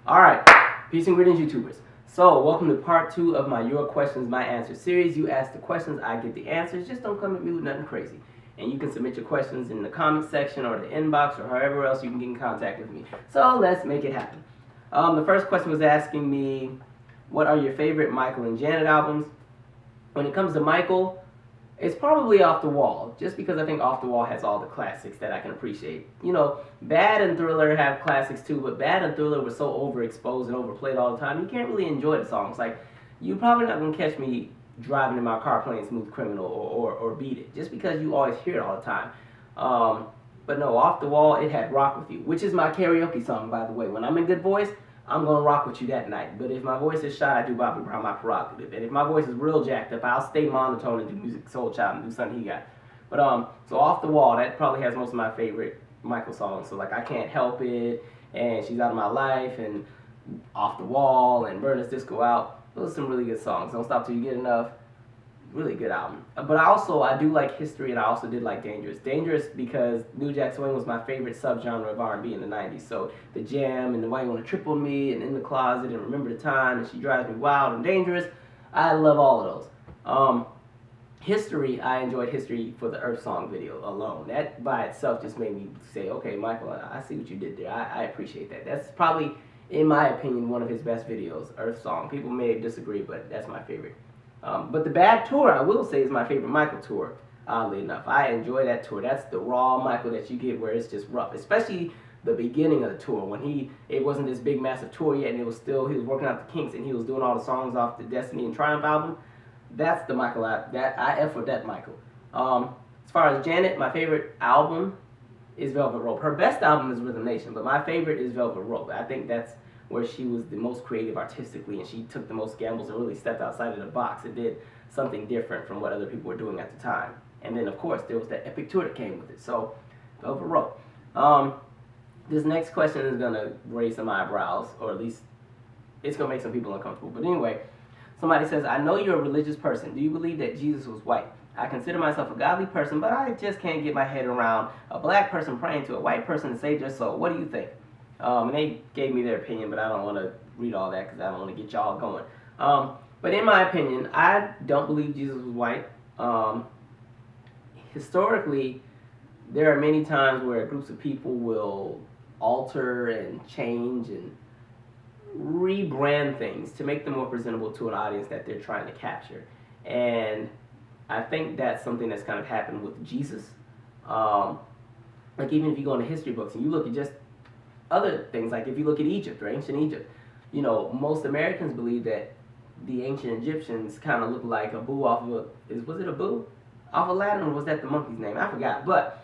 Alright, peace and greetings, YouTubers. So, welcome to part 2 of my Your Questions, My Answers series. You ask the questions, I get the answers. Just don't come at me with nothing crazy. And you can submit your questions in the comment section or the inbox or however else you can get in contact with me. So, let's make it happen. The first question was asking me, what are your favorite Michael and Janet albums? When it comes to Michael, it's probably Off the Wall, just because I think Off the Wall has all the classics that I can appreciate. You know, Bad and Thriller have classics too, but Bad and Thriller were so overexposed and overplayed all the time, you can't really enjoy the songs. Like, you're probably not going to catch me driving in my car playing Smooth Criminal or Beat It, just because you always hear it all the time. But no, Off the Wall, it had Rock With You, which is my karaoke song, by the way. When I'm in good voice, I'm going to rock with you that night. But if my voice is shot, I do Bobby Brown, my prerogative. And if my voice is real jacked up, I'll stay monotone and do Music Soul Child and do something he got. But, so Off the Wall, that probably has most of my favorite Michael songs. So, like, I Can't Help It, and She's Out of My Life, and Off the Wall, and Burn This Disco Out. Those are some really good songs. Don't Stop Till You Get Enough. Really good album. But I do like History, and I also did like Dangerous. Dangerous because New Jack Swing was my favorite subgenre of R&B in the 90s. So The Jam and The Why You Wanna Trip on Me and In the Closet and Remember the Time and She Drives Me Wild and Dangerous. I love all of those. History, I enjoyed History for the Earth Song video alone. That by itself just made me say, okay, Michael, I see what you did there. I appreciate that. That's probably, in my opinion, one of his best videos, Earth Song. People may disagree, but that's my favorite. But the Bad Tour, I will say, is my favorite Michael tour, oddly enough. I enjoy that tour. That's the raw Michael that you get where it's just rough, especially the beginning of the tour when it wasn't this big massive tour yet and he was working out the kinks and he was doing all the songs off the Destiny and Triumph album. That's the Michael, I F with that Michael. As far as Janet, my favorite album is Velvet Rope. Her best album is Rhythm Nation, but my favorite is Velvet Rope. I think that's where she was the most creative artistically and she took the most gambles and really stepped outside of the box and did something different from what other people were doing at the time. And then, of course, there was that epic tour that came with it. So, Velvet Rope. This next question is going to raise some eyebrows, or at least it's going to make some people uncomfortable. But anyway, somebody says, I know you're a religious person. Do you believe that Jesus was white? I consider myself a godly person, but I just can't get my head around a black person praying to a white person to save their soul. What do you think? And they gave me their opinion, but I don't want to read all that because I don't want to get y'all going. But in my opinion, I don't believe Jesus was white. Historically, there are many times where groups of people will alter and change and rebrand things to make them more presentable to an audience that they're trying to capture. And I think that's something that's kind of happened with Jesus. Like even if you go into history books and you look at just other things, like if you look at Egypt or ancient Egypt, you know, most Americans believe that the ancient Egyptians kind of look like a boo off of was it a boo off Aladdin, or was that the monkey's name? I forgot. But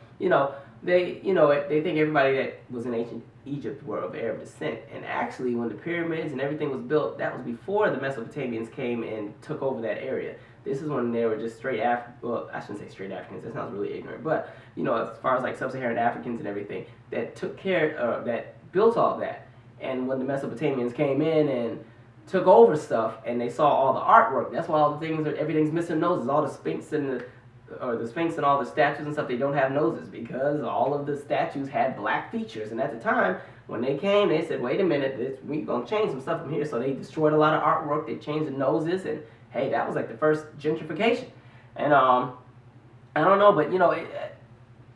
they think everybody that was in ancient Egypt were of Arab descent, and actually when the pyramids and everything was built, that was before the Mesopotamians came and took over that area. This is when they were just straight well, I shouldn't say straight Africans, that sounds really ignorant, but as far as like sub-Saharan Africans and everything that took care that built all that. And when the Mesopotamians came in and took over stuff and they saw all the artwork, that's why all the things, everything's missing noses. All the Sphinx and the Sphinx and all the statues and stuff, they don't have noses because all of the statues had black features. And at the time, when they came, they said, wait a minute, we're going to change some stuff from here. So they destroyed a lot of artwork, they changed the noses, and hey, that was like the first gentrification. And I don't know, but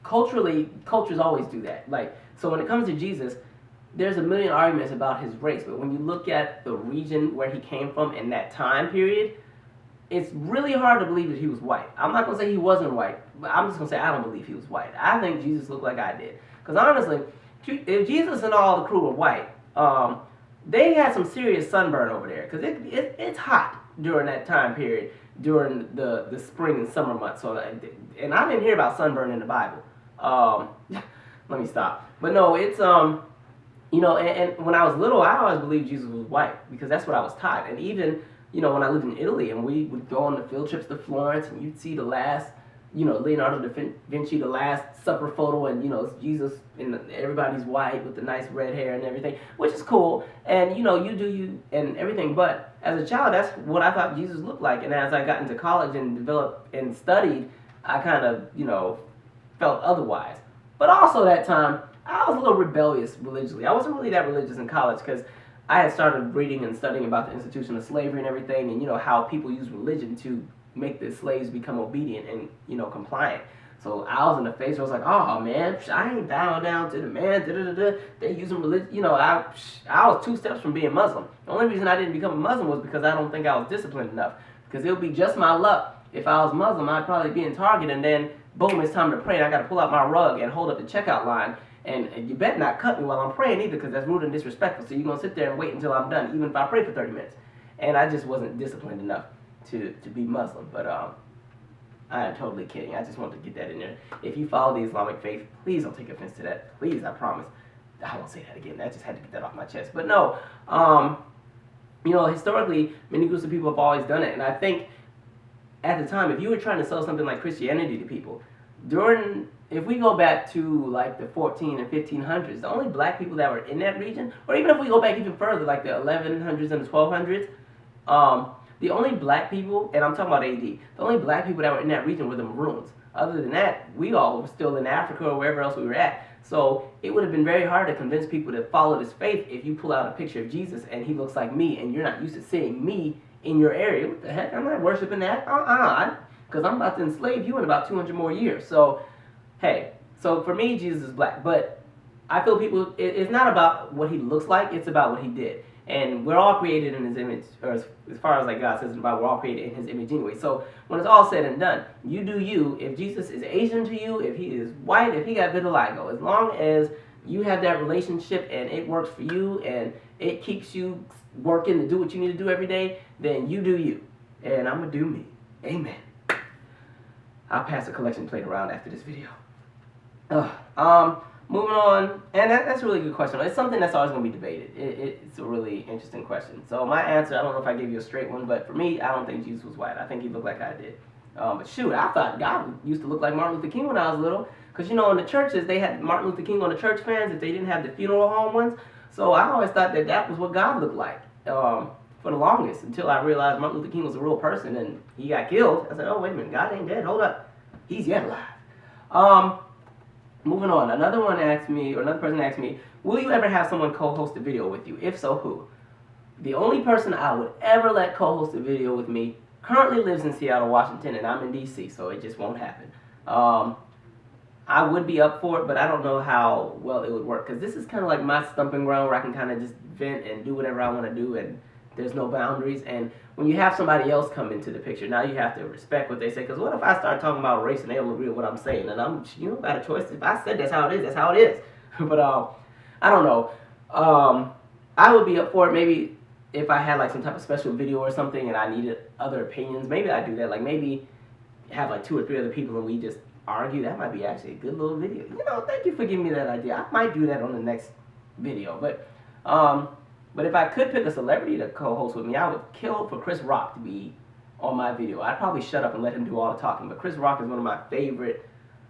culturally, cultures always do that. Like, so when it comes to Jesus, there's a million arguments about his race, but when you look at the region where he came from in that time period, it's really hard to believe that he was white. I'm not going to say he wasn't white, but I'm just going to say I don't believe he was white. I think Jesus looked like I did. Because honestly, if Jesus and all the crew were white, they had some serious sunburn over there, because it's hot during that time period, during the spring and summer months. So, and I didn't hear about sunburn in the Bible. Let me stop. But no, it's and when I was little, I always believed Jesus was white because that's what I was taught. And even when I lived in Italy and we would go on the field trips to Florence and you'd see the last, Leonardo da Vinci, the Last Supper photo, and it's Jesus and everybody's white with the nice red hair and everything, which is cool. And you do you and everything. But as a child, that's what I thought Jesus looked like. And as I got into college and developed and studied, I kind of felt otherwise. But also that time, I was a little rebellious religiously. I wasn't really that religious in college because I had started reading and studying about the institution of slavery and everything, and how people use religion to make the slaves become obedient and compliant. So I was in the phase where I was like, oh man, I ain't down to the man. They using religion. I was 2 steps from being Muslim. The only reason I didn't become a Muslim was because I don't think I was disciplined enough. Because it would be just my luck. If I was Muslim, I'd probably be in Target, and then boom, it's time to pray. And I got to pull out my rug and hold up the checkout line. And you better not cut me while I'm praying either, because that's rude and disrespectful. So you're gonna sit there and wait until I'm done, even if I pray for 30 minutes. And I just wasn't disciplined enough to be Muslim. But I am totally kidding. I just wanted to get that in there. If you follow the Islamic faith, please don't take offense to that. Please, I promise. I won't say that again. I just had to get that off my chest. But no, historically, many groups of people have always done it. And I think at the time, if you were trying to sell something like Christianity to people, if we go back to like the 14 and 1500s, the only black people that were in that region, or even if we go back even further, like the 1100s and the 1200s, the only black people, and I'm talking about AD, the only black people that were in that region were the Maroons. Other than that, we all were still in Africa or wherever else we were at. So it would have been very hard to convince people to follow this faith if you pull out a picture of Jesus and he looks like me and you're not used to seeing me in your area. What the heck? I'm not worshiping that. Because I'm about to enslave you in about 200 more years. So, hey. So for me, Jesus is black. But I feel it's not about what he looks like. It's about what he did. And we're all created in his image, or as far as like God says about, we're all created in his image anyway. So when it's all said and done, you do you. If Jesus is Asian to you, if he is white, if he got vitiligo, as long as you have that relationship and it works for you and it keeps you working to do what you need to do every day, then you do you. And I'm going to do me. Amen. I'll pass the collection plate around after this video. Moving on, and that's a really good question. It's something that's always going to be debated. It's a really interesting question. So my answer, I don't know if I gave you a straight one, but for me, I don't think Jesus was white. I think he looked like I did. But shoot, I thought God used to look like Martin Luther King when I was little. Because, in the churches, they had Martin Luther King on the church fans if they didn't have the funeral home ones. So I always thought that was what God looked like for the longest, until I realized Martin Luther King was a real person and he got killed. I said, oh, wait a minute, God ain't dead. Hold up. He's yet alive. Moving on, another person asked me, will you ever have someone co-host a video with you? If so, who? The only person I would ever let co-host a video with me currently lives in Seattle, Washington, and I'm in D.C., so it just won't happen. I would be up for it, but I don't know how well it would work, because this is kind of like my stumping ground where I can kind of just vent and do whatever I want to do, and there's no boundaries. And when you have somebody else come into the picture, now you have to respect what they say. Because what if I start talking about race and they don't agree with what I'm saying? And I'm, got a choice. If I said that's how it is, that's how it is. But I don't know. I would be up for it. Maybe if I had like some type of special video or something and I needed other opinions, maybe I'd do that. Like maybe have like 2 or 3 other people and we just argue. That might be actually a good little video. Thank you for giving me that idea. I might do that on the next video. But if I could pick a celebrity to co-host with me, I would kill for Chris Rock to be on my video. I'd probably shut up and let him do all the talking. But Chris Rock is one of my favorite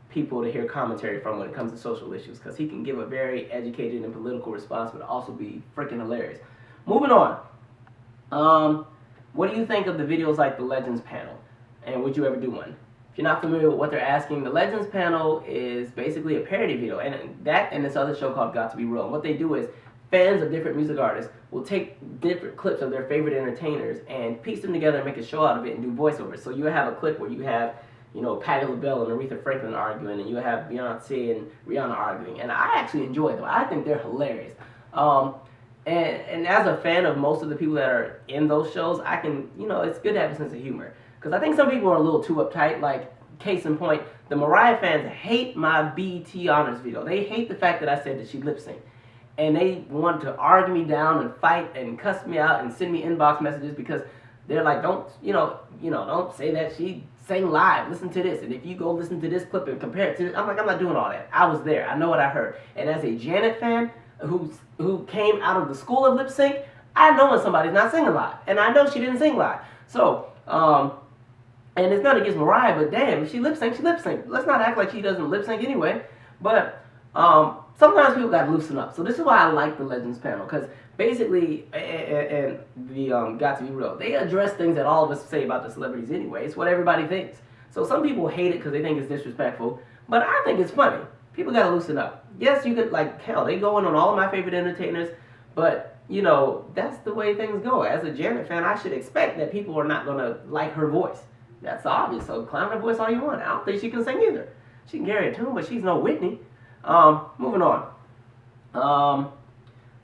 people to hear commentary from when it comes to social issues, because he can give a very educated and political response, but also be freaking hilarious. Moving on. What do you think of the videos like the Legends panel? And would you ever do one? If you're not familiar with what they're asking, the Legends panel is basically a parody video. And that and this other show called Got to Be Real. And what they do is, fans of different music artists will take different clips of their favorite entertainers and piece them together and make a show out of it and do voiceovers. So you have a clip where you have, Patti LaBelle and Aretha Franklin arguing, and you have Beyonce and Rihanna arguing. And I actually enjoy them. I think they're hilarious. And as a fan of most of the people that are in those shows, I can, it's good to have a sense of humor. Because I think some people are a little too uptight. Like, case in point, the Mariah fans hate my BET Honors video. They hate the fact that I said that she lip-synced. And they want to argue me down and fight and cuss me out and send me inbox messages because they're like, don't say that she sang live. Listen to this. And if you go listen to this clip and compare it to this, I'm like, I'm not doing all that. I was there. I know what I heard. And as a Janet fan who came out of the school of lip sync, I know when somebody's not singing live. And I know she didn't sing live. So, and it's not against Mariah, but damn, if she lip sync, she lip sync. Let's not act like she doesn't lip sync anyway. But, sometimes people got to loosen up. So this is why I like the Legends panel, because basically, and the Got to Be Real, they address things that all of us say about the celebrities anyway. It's what everybody thinks. So some people hate it because they think it's disrespectful, but I think it's funny. People got to loosen up. Yes, you could, like, hell, they go in on all of my favorite entertainers, But, you know, that's the way things go. As a Janet fan, I should expect that people are not going to like her voice. That's obvious. So clown her voice all you want. I don't think she can sing either. She can carry a tune, but she's no Whitney. Moving on.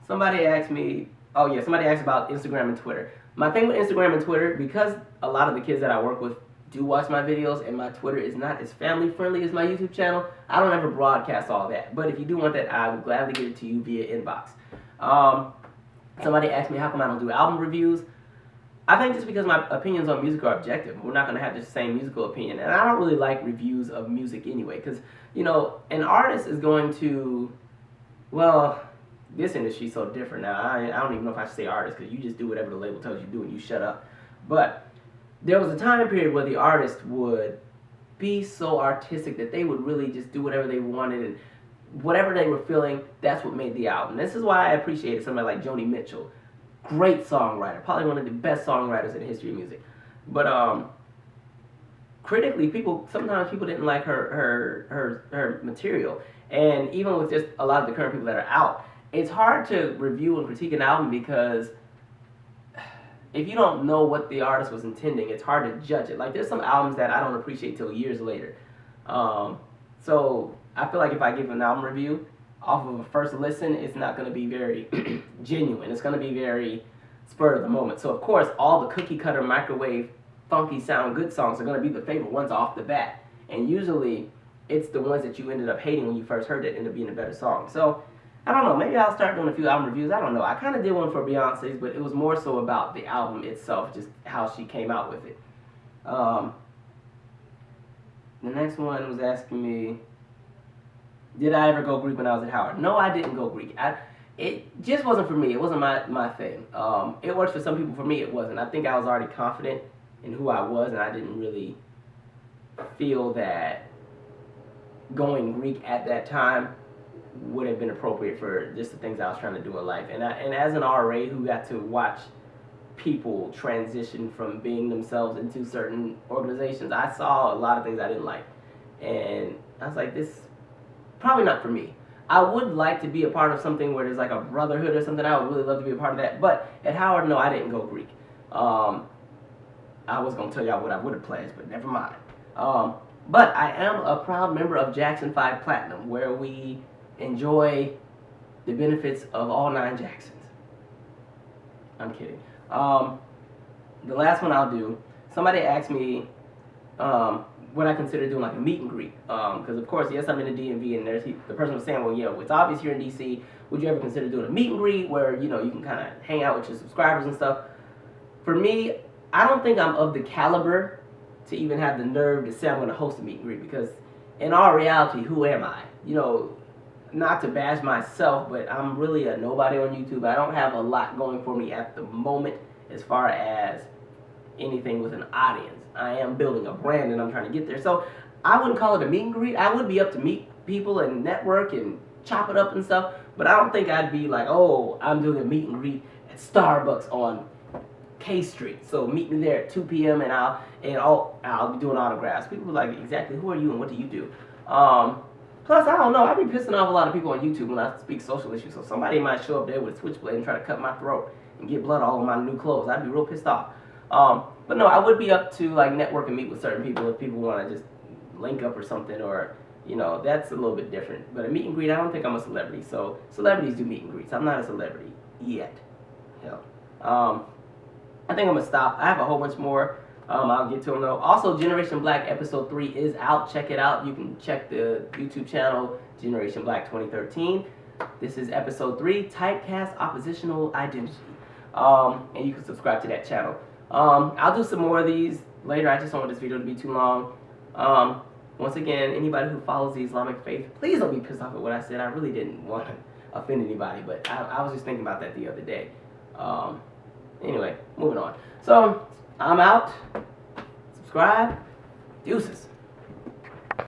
Somebody asked me, somebody asked about Instagram and Twitter. My thing with Instagram and Twitter, because a lot of the kids that I work with do watch my videos and my Twitter is not as family friendly as my YouTube channel, I don't ever broadcast all that. But if you do want that, I would gladly give it to you via inbox. Somebody asked me how come I don't do album reviews. I think just because my opinions on music are objective. We're not going to have the same musical opinion. And I don't really like reviews of music anyway. Because, you know, an artist is going to, well, this industry's so different now. I don't even know if I should say artist because you just do whatever the label tells you to do and you shut up. But there was a time period where the artist would be so artistic that they would really just do whatever they wanted. And whatever they were feeling, that's what made the album. This is why I appreciated somebody like Joni Mitchell. Great songwriter, probably one of the best songwriters in the history of music. But critically, sometimes people didn't like her material. And even with just a lot of the current people that are out, it's hard to review and critique an album because if you don't know what the artist was intending, it's hard to judge it. Like, there's some albums that I don't appreciate till years later. So I feel like if I give an album review off of a first listen, it's not going to be very genuine. It's going to be very spur of the moment. So of course, all the cookie cutter, microwave, funky sound good songs are going to be the favorite ones off the bat. And usually, it's the ones that you ended up hating when you first heard it end up being a better song. So I don't know. Maybe I'll start doing a few album reviews. I don't know. I kind of did one for Beyonce's, but it was more so about the album itself, just how she came out with it. The next one was asking me, did I ever go Greek when I was at Howard? No, I didn't go Greek. It just wasn't for me. It wasn't my thing. It works for some people. For me, it wasn't. I think I was already confident in who I was, and I didn't really feel that going Greek at that time would have been appropriate for just the things I was trying to do in life. And as an RA who got to watch people transition from being themselves into certain organizations, I saw a lot of things I didn't like. And I was like, this probably not for me. I would like to be a part of something where there's like a brotherhood or something. I would really love to be a part of that. But at Howard, no, I didn't go Greek. I was going to tell y'all what I would have pledged, but never mind. But I am a proud member of Jackson 5 Platinum, where we enjoy the benefits of all 9 Jacksons. I'm kidding. The last one I'll do, somebody asked me what I consider doing like a meet and greet. Because of course, yes, I'm in the DMV, and the person was saying, well, yeah, it's obvious you're in DC. Would you ever consider doing a meet and greet where, you know, you can kind of hang out with your subscribers and stuff? For me, I don't think I'm of the caliber to even have the nerve to say I'm going to host a meet and greet, because in all reality, who am I? You know, not to bash myself, but I'm really a nobody on YouTube. I don't have a lot going for me at the moment as far as anything with an audience. I am building a brand and I'm trying to get there. So I wouldn't call it a meet and greet. I would be up to meet people and network and chop it up and stuff, but I don't think I'd be like, oh, I'm doing a meet and greet at Starbucks on K Street, so meet me there at 2 p.m. and I'll be doing autographs. People are like, exactly, who are you and what do you do? Plus, I don't know, I be pissing off a lot of people on YouTube when I speak social issues, so somebody might show up there with a switchblade and try to cut my throat and get blood all over my new clothes. I'd be real pissed off. But no, I would be up to like network and meet with certain people if people want to just link up or something, or, you know, that's a little bit different. But a meet and greet, I don't think I'm a celebrity, so celebrities do meet and greets. I'm not a celebrity yet. Hell. I think I'm going to stop. I have a whole bunch more. I'll get to them though. Also, Generation Black episode 3 is out. Check it out. You can check the YouTube channel, Generation Black 2013. This is episode 3, Typecast Oppositional Identity. And you can subscribe to that channel. I'll do some more of these later. I just don't want this video to be too long. Once again, anybody who follows the Islamic faith, please don't be pissed off at what I said. I really didn't want to offend anybody, but I was just thinking about that the other day. Anyway, moving on. So, I'm out. Subscribe. Deuces.